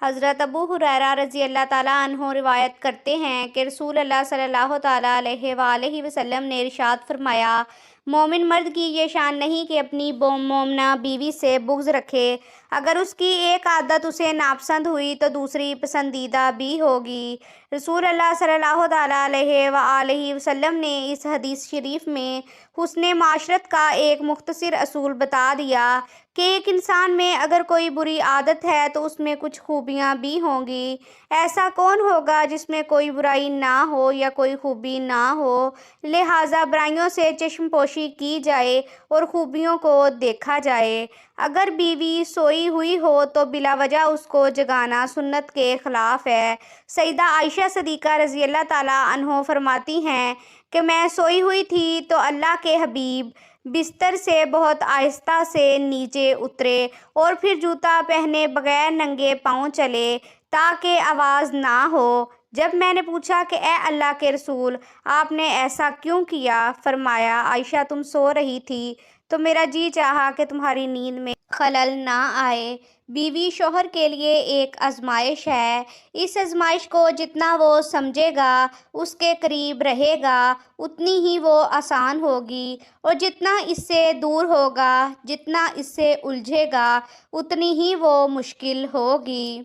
حضرت ابو ہریرہ رضی اللہ تعالیٰ عنہ روایت کرتے ہیں کہ رسول اللہ صلی اللہ تعالیٰ علیہ وآلہ وسلم نے ارشاد فرمایا، مومن مرد کی یہ شان نہیں کہ اپنی مومنہ بیوی سے بغض رکھے، اگر اس کی ایک عادت اسے ناپسند ہوئی تو دوسری پسندیدہ بھی ہوگی۔ رسول اللہ صلی اللہ تعالیٰ علیہ وآلہ وسلم نے اس حدیث شریف میں حسن معاشرت کا ایک مختصر اصول بتا دیا کہ ایک انسان میں اگر کوئی بری عادت ہے تو اس میں کچھ خوبیاں بھی ہوں گی۔ ایسا کون ہوگا جس میں کوئی برائی نہ ہو یا کوئی خوبی نہ ہو؟ لہٰذا برائیوں سے چشم پوشی کی جائے اور خوبیوں کو دیکھا جائے۔ اگر بیوی سوئی ہوئی ہو تو بلا وجہ اس کو جگانا سنت کے خلاف ہے۔ سیدہ عائشہ صدیقہ رضی اللہ تعالیٰ عنہ فرماتی ہیں کہ میں سوئی ہوئی تھی تو اللہ کے حبیب بستر سے بہت آہستہ سے نیچے اترے اور پھر جوتا پہنے بغیر ننگے پاؤں چلے تاکہ آواز نہ ہو۔ جب میں نے پوچھا کہ اے اللہ کے رسول، آپ نے ایسا کیوں کیا؟ فرمایا، عائشہ تم سو رہی تھی تو میرا جی چاہا کہ تمہاری نیند میں خلل نہ آئے۔ بیوی شوہر کے لیے ایک آزمائش ہے۔ اس آزمائش کو جتنا وہ سمجھے گا، اس کے قریب رہے گا، اتنی ہی وہ آسان ہوگی، اور جتنا اس سے دور ہوگا، جتنا اس سے الجھے گا، اتنی ہی وہ مشکل ہوگی۔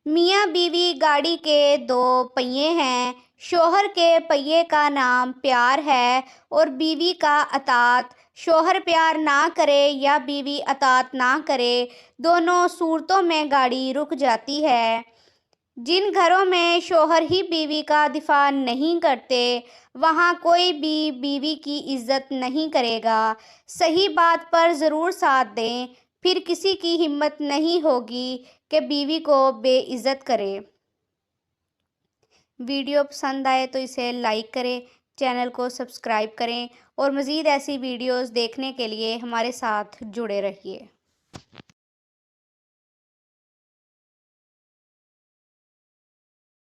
میاں بیوی گاڑی کے دو پہیے ہیں۔ شوہر کے پہیے کا نام پیار ہے اور بیوی کا اطاعت۔ شوہر پیار نہ کرے یا بیوی اطاعت نہ کرے، دونوں صورتوں میں گاڑی رک جاتی ہے۔ جن گھروں میں شوہر ہی بیوی کا دفاع نہیں کرتے، وہاں کوئی بھی بیوی کی عزت نہیں کرے گا۔ صحیح بات پر ضرور ساتھ دیں، پھر کسی کی ہمت نہیں ہوگی کہ بیوی کو بے عزت کرے۔ ویڈیو پسند آئے تو اسے لائک کریں، چینل کو سبسکرائب کریں اور مزید ایسی ویڈیوز دیکھنے کے لیے ہمارے ساتھ جڑے رہیے۔